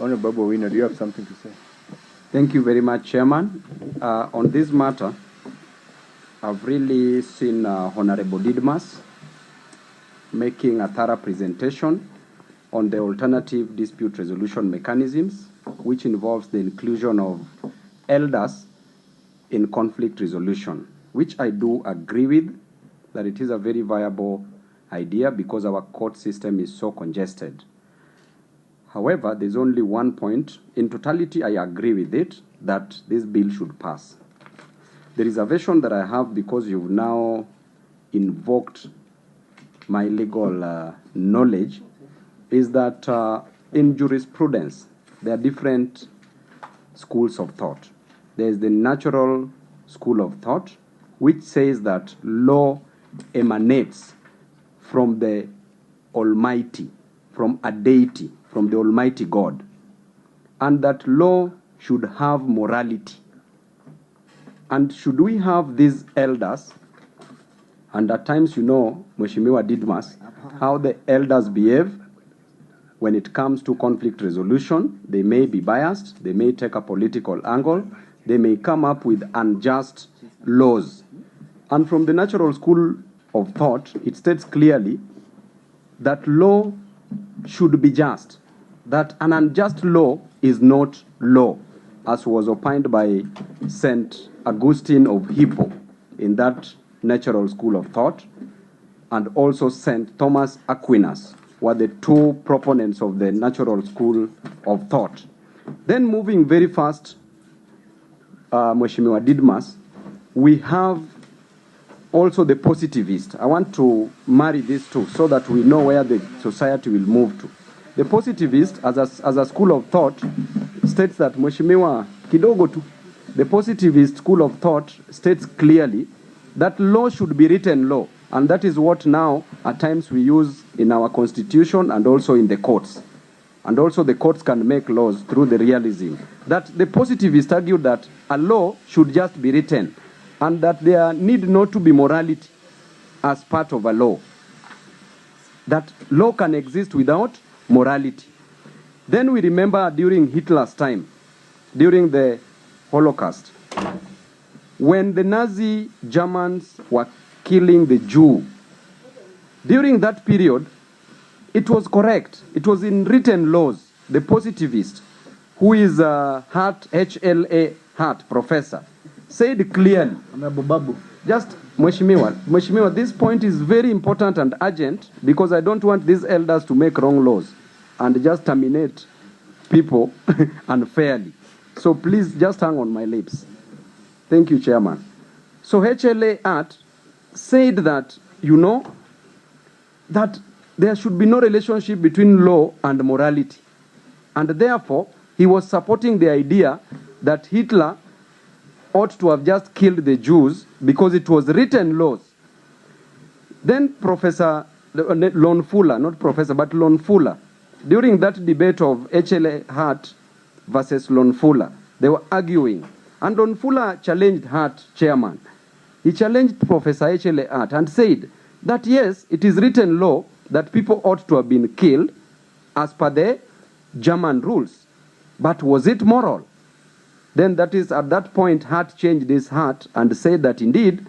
Honorable Babu Owino, do you have something to say? Thank you very much, Chairman. On this matter, I've really seen Honorable Didmas making a thorough presentation on the alternative dispute resolution mechanisms, which involves the inclusion of elders in conflict resolution, which I do agree with, that it is a very viable idea because our court system is so congested. However, there's only one point. In totality, I agree with it, that this bill should pass. The reservation that I have, because you've now invoked my legal knowledge, is that in jurisprudence, there are different schools of thought. There's the natural school of thought, which says that law emanates from the Almighty, from a deity, from the Almighty God, and that law should have morality. And should we have these elders, and at times, you know, Mheshimiwa Didmas, how the elders behave when it comes to conflict resolution. They may be biased, they may take a political angle, they may come up with unjust laws. And from the natural school of thought, it states clearly that law should be just, that an unjust law is not law, as was opined by St. Augustine of Hippo in that natural school of thought, and also St. Thomas Aquinas were the two proponents of the natural school of thought. Then moving very fast, Mheshimiwa Didmas, we have also the positivist. I want to marry these two so that we know where the society will move to. The positivist, as a school of thought, states that Mheshimiwa kidogo tu. The positivist school of thought states clearly that law should be written law, and that is what now at times we use in our constitution and also in the courts. And also the courts can make laws through the realism. That the positivists argue that a law should just be written, and that there need not to be morality as part of a law. That law can exist without morality. Then we remember during Hitler's time, during the Holocaust, when the Nazi Germans were killing the Jew. During that period, it was correct. It was in written laws. The positivist, who is a HLA Hart professor, said clearly, Babu. just Mheshimiwa, this point is very important and urgent, because I don't want these elders to make wrong laws and just terminate people unfairly. So please just hang on my lips. Thank you, Chairman. So HLA Hart said that, you know, that there should be no relationship between law and morality. And therefore, he was supporting the idea that Hitler ought to have just killed the Jews because it was written laws. Then Professor Lon Fuller, not Professor, but Lon Fuller, during that debate of HLA Hart versus Lon Fuller, they were arguing. And Lon Fuller challenged Hart, Chairman. He challenged Professor HLA Hart and said that yes, it is written law that people ought to have been killed as per the German rules. But was it moral? Then that is at that point Hart changed his heart and said that indeed,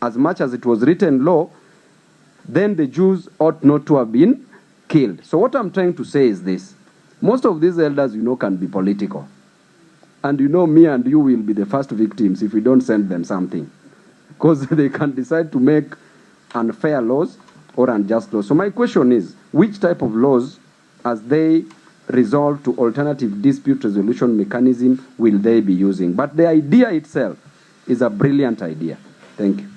as much as it was written law, then the Jews ought not to have been killed. So what I'm trying to say is this. Most of these elders, you know, can be political. And you know, me and you will be the first victims if we don't send them something. Because they can decide to make unfair laws or unjust laws. So my question is, which type of laws, as they resolve to alternative dispute resolution mechanism, will they be using? But the idea itself is a brilliant idea. Thank you.